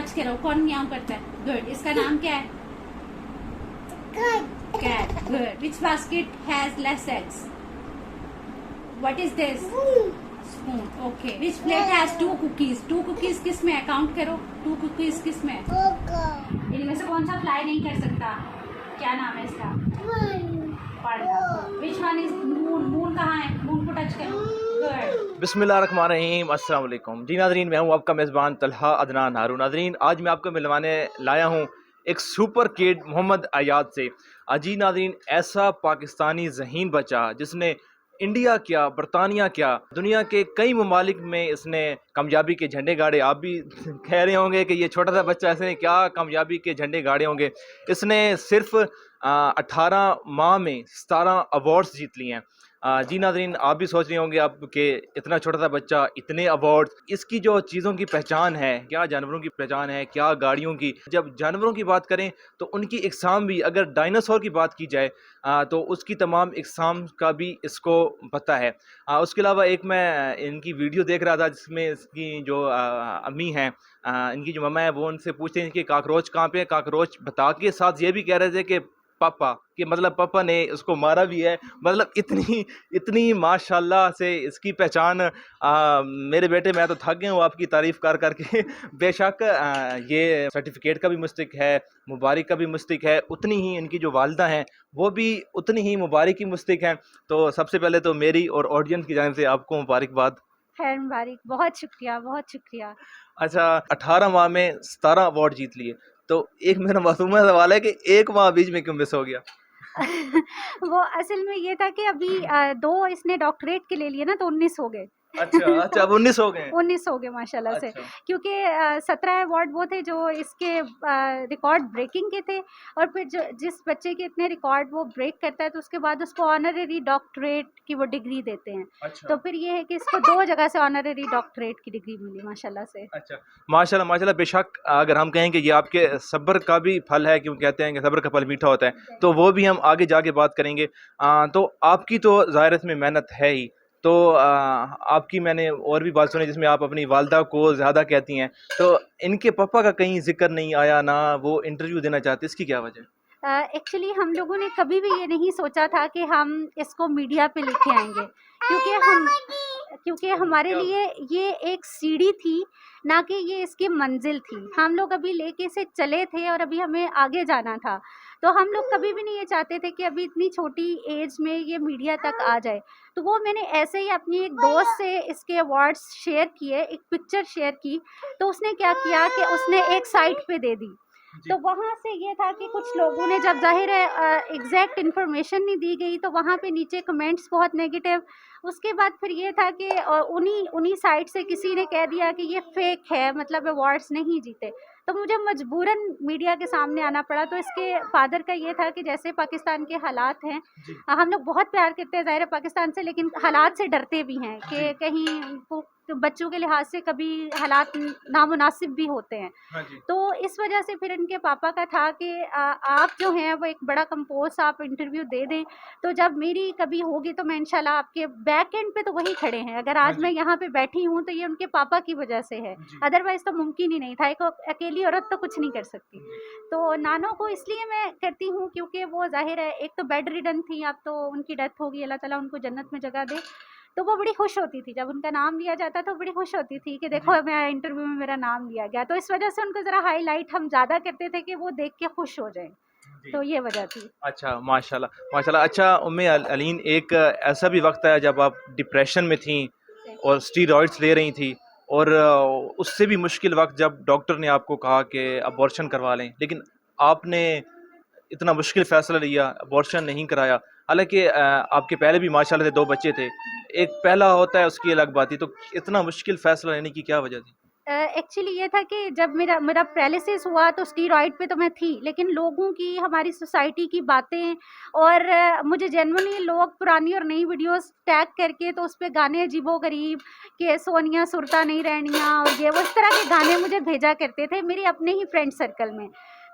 Touch करो, कौन म्याऊं करता है? गुड। इसका नाम क्या है? Cat. Good. Which basket has less eggs? What is this? Spoon. Okay. Which plate has 2 cookies? 2 cookies किस में है? काउंट करो, 2 कुकीज किस में है? इनमें से कौन सा फ्लाई नहीं कर सकता? क्या नाम है इसका? Which one is moon? Moon कहाँ है? मून को टच करो। गुड। बिस्मिल्लाहिर्रहमानिर्रहीम, अस्सलाम वालेकुम। जी नाज़रीन, मैं हूं आपका मेज़बान तलहा अदनान हारून। नाज़रीन, आज मैं आपको मिलवाने लाया हूं एक सुपर किड मोहम्मद अयाद से। जी नाज़रीन, ऐसा पाकिस्तानी ज़हीन बच्चा जिसने इंडिया क्या, बरतानिया क्या, दुनिया के कई ममालिक में इसने कामयाबी के झंडे गाड़े। आप भी कह रहे होंगे कि ये छोटा सा बच्चा ऐसे क्या कामयाबी के झंडे गाड़े होंगे। इसने सिर्फ 18 माह में 17 अवार्ड्स जीत लिए हैं। जी नाज़रीन, आप भी सोच रहे होंगे अब कि इतना छोटा सा बच्चा, इतने अवार्ड, इसकी जो चीज़ों की पहचान है, क्या जानवरों की पहचान है, क्या गाड़ियों की। जब जानवरों की बात करें तो उनकी इकसाम भी, अगर डायनासोर की बात की जाए तो उसकी तमाम इकसाम का भी इसको पता है। उसके अलावा एक मैं इनकी वीडियो देख रहा था जिसमें इसकी जो अम्मी हैं, इनकी जो मम्मा है, वो उनसे पूछते हैं कि काकरोच कहाँ पे है। काकरोच बता के साथ ये भी कह रहे थे कि पापा, कि मतलब पापा ने उसको मारा भी है। मतलब इतनी इतनी माशाल्लाह से इसकी पहचान। मेरे बेटे, मैं तो थक गया हूँ आपकी तारीफ़ कर करके। बेशक ये सर्टिफिकेट का भी मुस्तहिक है, मुबारक का भी मुस्तहिक है, उतनी ही इनकी जो वालिदा हैं वो भी उतनी ही मुबारक की मुस्तहिक हैं। तो सबसे पहले तो मेरी और ऑडियंस की जानिब से आपको मुबारकबाद। खैर मुबारक, बहुत शुक्रिया, बहुत शुक्रिया। अच्छा, 18 माह में 17 अवार्ड जीत लिए, तो एक मेरा मासूम सवाल है कि एक माह बीच में क्यों मिस हो गया? वो असल में ये था कि अभी 2 इसने डॉक्टरेट के ले लिए ना, तो 19 हो गए। अच्छा, अच्छा, अब 19 हो गए हैं। 19 हो गए माशाल्लाह से। अच्छा। क्योंकि 17 अवार्ड वो थे जो इसके रिकॉर्ड ब्रेकिंग के थे, और फिर जो जिस बच्चे के इतने रिकॉर्ड वो ब्रेक करता है तो उसके बाद उसको ऑनररी डॉक्टरेट की वो डिग्री देते हैं। अच्छा। तो फिर ये है कि इसको 2 जगह से ऑनररी डॉक्टरेट की डिग्री मिली माशाल्लाह से। अच्छा, माशाल्लाह, माशाल्लाह। बेशक अगर हम कहें कि ये आपके सब्र का भी फल है, क्यों कहते हैं कि सब्र का फल मीठा होता है, तो वो भी हम आगे जाके बात करेंगे। तो आपकी तो ज़ाहिर है इसमें मेहनत है ही। तो आपकी मैंने और भी बात सुनी जिसमें आप अपनी वालिदा को ज़्यादा कहती हैं। तो इनके पापा का कहीं ज़िक्र नहीं आया, ना वो इंटरव्यू देना चाहते, इसकी क्या वजह है? एक्चुअली हम लोगों ने कभी भी ये नहीं सोचा था कि हम इसको मीडिया पे लेके आएँगे, क्योंकि हमारे क्या? लिए ये एक सीढ़ी थी, ना कि ये इसकी मंजिल थी। हम लोग अभी लेके से चले थे और अभी हमें आगे जाना था। तो हम लोग कभी भी नहीं ये चाहते थे कि अभी इतनी छोटी एज में ये मीडिया तक आ जाए। तो वो मैंने ऐसे ही अपनी एक दोस्त से इसके अवार्ड्स शेयर किए, एक पिक्चर शेयर की, तो उसने क्या किया कि उसने एक साइट पे दे दी। जी। तो वहाँ से ये था कि कुछ लोगों ने, जब ज़ाहिर है एग्ज़ैक्ट इन्फॉर्मेशन नहीं दी गई, तो वहाँ पे नीचे कमेंट्स बहुत नेगेटिव। उसके बाद फिर ये था कि उन्हीं उन्हीं साइट से किसी ने कह दिया कि ये फेक है, मतलब अवार्ड्स नहीं जीते। तो मुझे मजबूरन मीडिया के सामने आना पड़ा। तो इसके फादर का ये था कि जैसे पाकिस्तान के हालात हैं, जी। हम लोग बहुत प्यार करते हैं ज़ाहिर है पाकिस्तान से, लेकिन हालात से डरते भी हैं जी। कि कहीं उनको, तो बच्चों के लिहाज से कभी हालात नामुनासिब भी होते हैं। हाँ जी। तो इस वजह से फिर इनके पापा का था कि आप जो हैं वो एक बड़ा कंपोज़ आप इंटरव्यू दे दें, तो जब मेरी कभी होगी तो मैं इंशाल्लाह आपके बैक एंड पे तो वही खड़े हैं। अगर हाँ आज मैं जी। यहाँ पे बैठी हूँ तो ये उनके पापा की वजह से है, जी। अदरवाइज़ तो मुमकिन ही नहीं था। एक अकेली औरत तो कुछ नहीं कर सकती। जी। तो नानो को इसलिए मैं करती हूँ क्योंकि वो ज़ाहिर है, एक तो बेड रिडन थी, अब तो उनकी डेथ हो गई, अल्लाह ताला उनको जन्नत में जगह दे। तो वो बड़ी खुश होती थी जब उनका नाम लिया जाता, तो बड़ी खुश होती थी कि देखो जी। मैं इंटरव्यू में मेरा नाम लिया गया। तो इस वजह से उनको ज़रा हाईलाइट हम ज़्यादा करते थे कि वो देख के खुश हो जाएँ। जी। तो ये वजह थी। अच्छा, माशाल्लाह, माशाल्लाह। अच्छा, उम्मे अलीन, एक ऐसा भी वक़्त आया जब आप डिप्रेशन में थीं और स्टीरॉइड्स ले रही थी, और उससे भी मुश्किल वक़्त जब डॉक्टर ने आपको कहा कि अबॉर्शन करवा लें, लेकिन आपने इतना मुश्किल फ़ैसला लिया, अबॉर्शन नहीं कराया। हालाँकि आपके पहले भी माशाल्लाह से 2 बच्चे थे। एक पहला होता है, उसकी अलग बात थी। तो इतना मुश्किल फ़ैसला लेने की क्या वजह थी? एक्चुअली ये था कि जब मेरा मेरा पैरालिसिस हुआ तो स्टीरॉइड पे तो मैं थी, लेकिन लोगों की, हमारी सोसाइटी की बातें, और मुझे जेन्युइनली लोग पुरानी और नई वीडियोस टैग करके तो उस पे गाने अजीबो-गरीब कि सोनिया सुरता नहीं रहनियाँ और ये वो, इस तरह के गाने मुझे भेजा करते थे मेरे अपने ही फ्रेंड सर्कल में।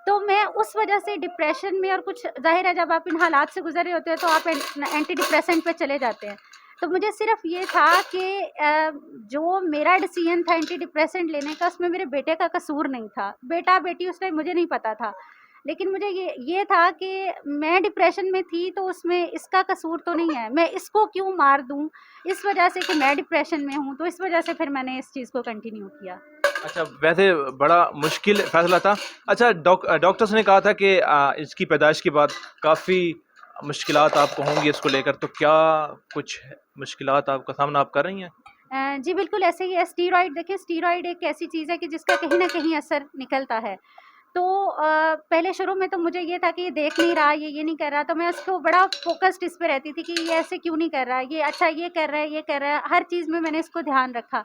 तो मैं उस वजह से डिप्रेशन में, और कुछ ज़ाहिर है जब आप इन हालात से गुज़र रहे होते हैं तो आप एंटी डिप्रेसेंट पे चले जाते हैं। तो मुझे सिर्फ ये था कि जो मेरा डिसीजन था एंटी डिप्रेसेंट लेने का, उसमें मेरे बेटे का कसूर नहीं था। बेटा बेटी उस टाइम मुझे नहीं पता था, लेकिन मुझे ये था कि मैं डिप्रेशन में थी तो उसमें इसका कसूर तो नहीं है, मैं इसको क्यों मार दूं इस वजह से कि मैं डिप्रेशन में हूं। तो इस वजह से फिर मैंने इस चीज़ को कंटिन्यू किया। अच्छा, वैसे बड़ा मुश्किल फैसला था। अच्छा, डॉक्टर्स ने कहा था कि इसकी पैदाइश के बाद काफ़ी मुश्किलात आपको होंगी इसको लेकर, तो क्या कुछ मुश्किलात आपका सामना आप कर रही हैं? जी बिल्कुल ऐसे ही है। स्टीरॉइड देखिए, स्टीरॉइड एक ऐसी चीज़ है कि जिसका कहीं न कहीं असर निकलता है। तो पहले शुरू में तो मुझे ये था कि ये देख नहीं रहा, ये नहीं कर रहा, तो मैं उसको बड़ा फ़ोकस्ड इस पे रहती थी कि ये ऐसे क्यों नहीं कर रहा है, ये अच्छा ये कर रहा है, ये कर रहा है, हर चीज़ में मैंने इसको ध्यान रखा।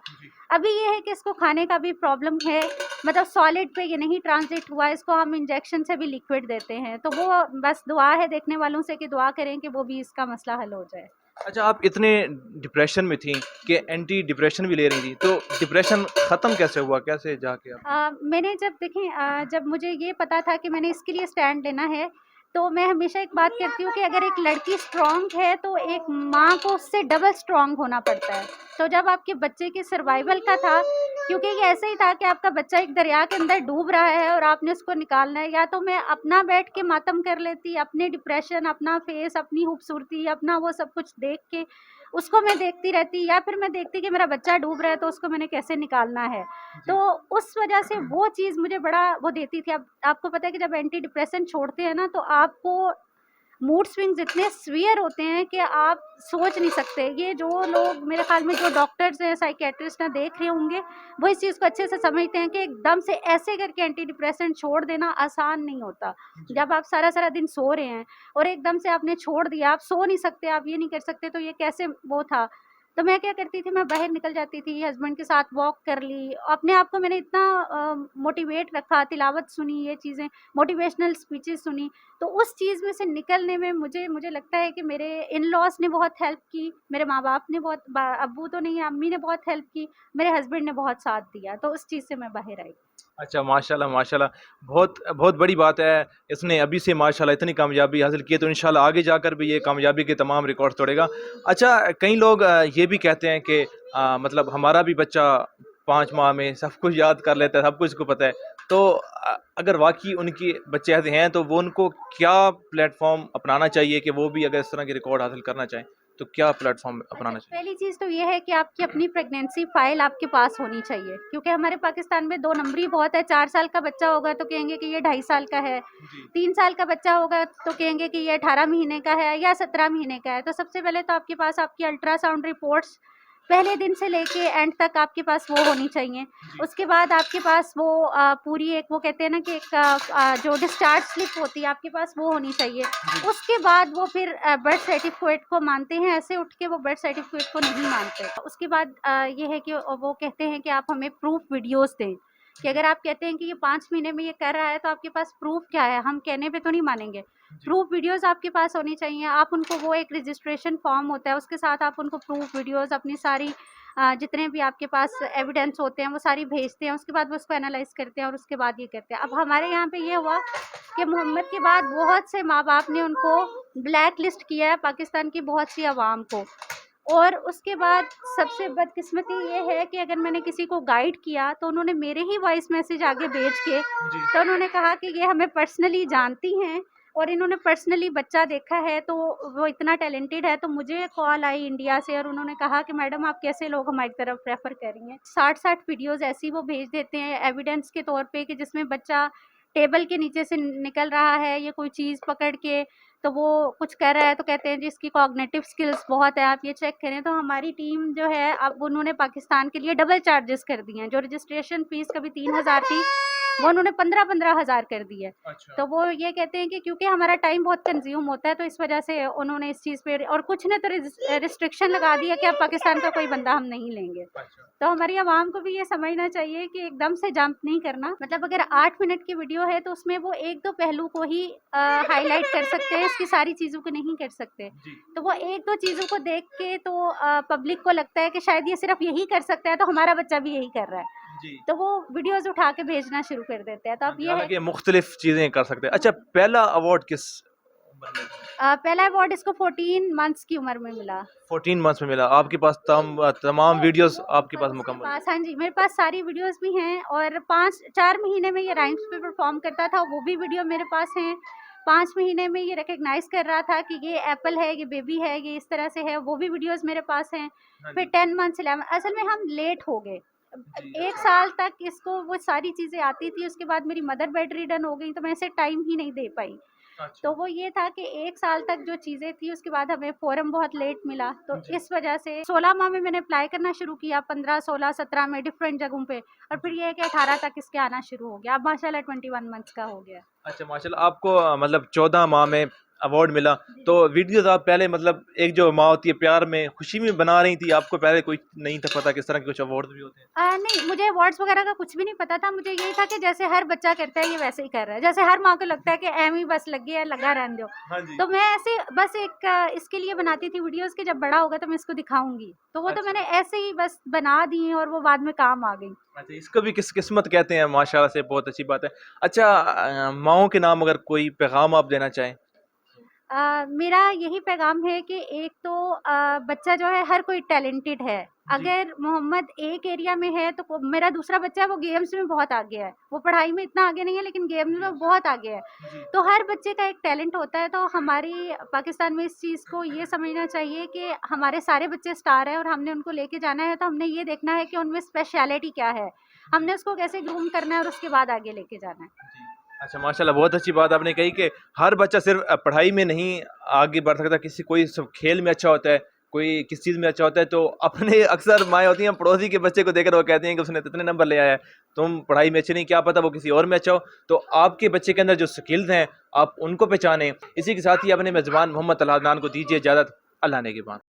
अभी ये है कि इसको खाने का भी प्रॉब्लम है, मतलब सॉलिड पे ये नहीं ट्रांज़िट हुआ, इसको हम इंजेक्शन से भी लिक्विड देते हैं। तो वो बस दुआ है देखने वालों से कि दुआ करें कि वो भी इसका मसला हल हो जाए। अच्छा, आप इतने डिप्रेशन में थीं कि एंटी डिप्रेशन भी ले रही थी, तो डिप्रेशन ख़त्म कैसे हुआ? कैसे जाके आप मैंने जब देखें जब मुझे ये पता था कि मैंने इसके लिए स्टैंड लेना है, तो मैं हमेशा एक बात कहती हूँ कि अगर एक लड़की स्ट्रॉन्ग है, तो एक माँ को उससे डबल स्ट्रॉन्ग होना पड़ता है। तो जब आपके बच्चे के सर्वाइवल का था, क्योंकि ये ऐसे ही था कि आपका बच्चा एक दरिया के अंदर डूब रहा है और आपने उसको निकालना है, या तो मैं अपना बैठ के मातम कर लेती, अपने डिप्रेशन, अपना फेस, अपनी खूबसूरती, अपना वो सब कुछ देख के उसको मैं देखती रहती, या फिर मैं देखती कि मेरा बच्चा डूब रहा है तो उसको मैंने कैसे निकालना है। तो उस वजह से वो चीज़ मुझे बड़ा वो देती थी। अब आपको पता है कि जब एंटी डिप्रेसेंट छोड़ते हैं ना, तो आपको मूड स्विंग्स इतने सीवियर होते हैं कि आप सोच नहीं सकते। ये जो लोग मेरे ख़्याल में जो डॉक्टर्स हैं, साइकियाट्रिस्ट हैं, देख रहे होंगे, वो इस चीज़ को अच्छे से समझते हैं कि एकदम से ऐसे करके एंटी डिप्रेसेंट छोड़ देना आसान नहीं होता। जब आप सारा-सारा दिन सो रहे हैं और एकदम से आपने छोड़ दिया, आप सो नहीं सकते, आप ये नहीं कर सकते, तो ये कैसे वो था। तो मैं क्या करती थी, मैं बाहर निकल जाती थी, हस्बैंड के साथ वॉक कर ली। अपने आप को मैंने इतना मोटिवेट रखा, तिलावत सुनी, ये चीज़ें, मोटिवेशनल स्पीचेज़ सुनी। तो उस चीज़ में से निकलने में मुझे मुझे लगता है कि मेरे इन-लॉज़ ने बहुत हेल्प की, मेरे माँ-बाप ने बहुत अब्बू तो नहीं, अम्मी ने बहुत हेल्प की, मेरे हस्बैंड ने बहुत साथ दिया, तो उस चीज़ से मैं बाहर आई। अच्छा, माशाल्लाह, माशाल्लाह। बहुत बहुत बड़ी बात है, इसने अभी से माशाल्लाह इतनी कामयाबी हासिल की है, तो इंशाल्लाह आगे जाकर भी ये कामयाबी के तमाम रिकॉर्ड तोड़ेगा। अच्छा, कई लोग ये भी कहते हैं कि मतलब हमारा भी बच्चा 5 माह में सब कुछ याद कर लेता है, सब कुछ उसको पता है। तो अगर वाक़ई उनके बच्चे ऐसे हैं, तो वो उनको क्या प्लेटफ़ॉर्म अपनाना चाहिए कि वो भी अगर इस तरह के रिकॉर्ड हासिल करना चाहें, तो क्या प्लेटफ़ॉर्म अच्छा, अपनाना चाहिए? पहली चीज़ तो ये है कि आपकी अपनी प्रेगनेंसी फ़ाइल आपके पास होनी चाहिए, क्योंकि हमारे पाकिस्तान में 2 नंबरी बहुत है। 4 साल का बच्चा होगा तो कहेंगे कि ये 2.5 साल का है, जी। 3 साल का बच्चा होगा तो कहेंगे कि ये 18 महीने का है या 17 महीने का है। तो सबसे पहले तो आपके पास आपकी अल्ट्रासाउंड रिपोर्ट्स पहले दिन से लेके एंड तक आपके पास वो होनी चाहिए। जी। उसके बाद आपके पास वो पूरी एक वो कहते हैं ना कि एक जो डिस्चार्ज स्लिप होती है आपके पास, वो होनी चाहिए। उसके बाद वो फिर बर्थ सर्टिफ़िकेट को मानते हैं, ऐसे उठ के वो बर्थ सर्टिफ़िकेट को नहीं मानते। उसके बाद ये है कि वो कहते हैं कि आप हमें प्रूफ़ वीडियोज़ दें, कि अगर आप कहते हैं कि ये 5 महीने में ये कर रहा है, तो आपके पास प्रूफ़ क्या है? हम कहने पे तो नहीं मानेंगे। प्रूफ़ वीडियोज़ आपके पास होनी चाहिए। आप उनको वो एक रजिस्ट्रेशन फ़ॉर्म होता है, उसके साथ आप उनको प्रूफ़ वीडियोज़ अपनी सारी जितने भी आपके पास एविडेंस होते हैं, वो सारी भेजते हैं। उसके बाद वो उसको एनालाइज़ करते हैं और उसके बाद ये करते हैं। अब हमारे यहाँ पे ये हुआ कि मोहम्मद के बाद बहुत से माँ-बाप ने उनको ब्लैक लिस्ट किया है, पाकिस्तान की बहुत सी आवाम को। और उसके बाद सबसे बदकिस्मती ये है कि अगर मैंने किसी को गाइड किया, तो उन्होंने मेरे ही वॉइस मैसेज आगे भेज के, जी। तो उन्होंने कहा कि ये हमें पर्सनली जानती हैं और इन्होंने पर्सनली बच्चा देखा है, तो वो इतना टैलेंटेड है। तो मुझे कॉल आई इंडिया से और उन्होंने कहा कि मैडम आप कैसे लोग हमारी तरफ रेफ़र कर रही हैं। 60-60 वीडियोज़ ऐसी वो भेज देते हैं एविडेंस के तौर पे कि जिसमें बच्चा टेबल के नीचे से निकल रहा है या कोई चीज़ पकड़ के, तो वो कुछ कर रहा है, तो कहते हैं जी इसकी कॉग्निटिव स्किल्स बहुत है, आप ये चेक करें। तो हमारी टीम जो है, अब उन्होंने पाकिस्तान के लिए डबल चार्जेस कर दिए हैं। जो रजिस्ट्रेशन फ़ीस कभी 3,000 थी, वो उन्होंने 15-15 हज़ार कर दी है। अच्छा। तो वो ये कहते हैं कि क्योंकि हमारा टाइम बहुत कंज़्यूम होता है, तो इस वजह से उन्होंने इस चीज़ पे, और कुछ ने तो रिस्ट्रिक्शन लगा दी है कि अब पाकिस्तान का कोई बंदा हम नहीं लेंगे। अच्छा। तो हमारी आवाम को भी ये समझना चाहिए कि एकदम से जंप नहीं करना। मतलब अगर 8 मिनट की वीडियो है, तो उसमें वो 1-2 पहलू को ही हाइलाइट कर सकते हैं, इसकी सारी चीज़ों को नहीं कर सकते। जी। तो वो 1-2 चीज़ों को देख के तो पब्लिक को लगता है कि शायद ये सिर्फ़ यही कर सकता है, तो हमारा बच्चा भी यही कर रहा है। जी। तो वो वीडियोज़ उठा के भेजना शुरू कर देते हैं। तो हाँ अब जी, ये है हालाँकि मुख्तलिफ़ चीज़ें कर सकते हैं। अच्छा, पहला अवार्ड किस पहला अवार्ड इसको 14 मंथ्स की उम्र में मिला। 14 मंथ्स में मिला। आपके पास तमाम वीडियोस आपके पास उसके मुकम्मल? पास हाँ जी, मेरे पास सारी वीडियोस भी हैं और 5-4 महीने में ये राइम्स पे परफॉर्म करता था, वो भी वीडियो मेरे पास हैं। 5 महीने में ये रिकॉग्नाइज कर रहा था कि ये एप्पल है, ये बेबी है, ये इस तरह से है, वो भी वीडियोस मेरे पास हैं। हाँ फिर जी। 10 मंथ्स 11 असल में हम लेट हो गए। जी, 1 अच्छा। साल तक इसको वो सारी चीज़ें आती थी, उसके बाद मेरी मदर बेड रिडन हो गई, तो मैं इसे टाइम ही नहीं दे पाई। तो अच्छा। वो ये था कि 1 साल तक जो चीज़ें थी उसके बाद हमें फ़ोरम बहुत लेट मिला, तो जी, इस वजह से 16 माह में मैंने अप्लाई करना शुरू किया, 15, 16, 17 में डिफरेंट जगहों पे और फिर जी। ये है कि 18 तक इसके आना शुरू हो गया। अब माशाल्लाह 21 मंथ्स का हो गया। अच्छा माशाल्लाह, आपको मतलब 14 माह में अवार्ड मिला, जी। तो वीडियोस आप पहले मतलब एक जो माँ होती है प्यार में, खुशी में बना रही थी, आपको पहले कोई नहीं था पता किस तरह के कुछ अवार्ड भी होते हैं? नहीं, मुझे अवार्ड्स वगैरह का कुछ भी नहीं पता था, मुझे यही था कि जैसे हर बच्चा करता है ये वैसे ही कर रहा है। जैसे हर माँ को लगता है कि एवें ही बस लग गया है, लगा रहने दो। हाँ जी। तो मैं ऐसे बस एक इसके लिए बनाती थी वीडियोज़ कि जब बड़ा होगा तो मैं इसको दिखाऊँगी। तो वो तो अच्छा। मैंने ऐसे ही बस बना दी और वो बाद में काम आ गई। अच्छा, इसको भी किस्मत कहते हैं माशाल्लाह से, बहुत अच्छी बात है। अच्छा माँओं के नाम अगर कोई पैगाम आप देना चाहें? मेरा यही पैगाम है कि एक तो बच्चा जो है हर कोई टैलेंटेड है। जी, अगर मोहम्मद एक एरिया में है तो मेरा दूसरा बच्चा है वो गेम्स में बहुत आगे है। वो पढ़ाई में इतना आगे नहीं है लेकिन गेम्स जी, में बहुत आगे है। जी। तो हर बच्चे का एक टैलेंट होता है तो हमारी पाकिस्तान में इस चीज़ को ये समझना चाहिए कि हमारे सारे बच्चे स्टार हैं और हमने उनको लेके जाना है तो हमने ये देखना है कि उनमें स्पेशलिटी क्या है। जी, हमने उसको कैसे ग्रूम करना है और उसके बाद आगे लेके जाना है। जी। अच्छा माशाल्लाह, बहुत अच्छी बात आपने कही कि हर बच्चा सिर्फ़ पढ़ाई में नहीं आगे बढ़ सकता, किसी कोई सब खेल में अच्छा होता है, कोई किस चीज़ में अच्छा होता है, तो अपने अक्सर माएँ होती हैं पड़ोसी के बच्चे को देखकर वो कहती हैं कि उसने तो इतने नंबर ले आया है, तुम पढ़ाई में अच्छे नहीं, क्या पता वो किसी और में अच्छा हो। तो आपके बच्चे के अंदर जो स्किल्स हैं, आप उनको पहचानें। इसी के साथ ही अपने मेज़बान मोहम्मद तलहा अदनान को दीजिए इजाज़त। अल्लाह ने के बाद।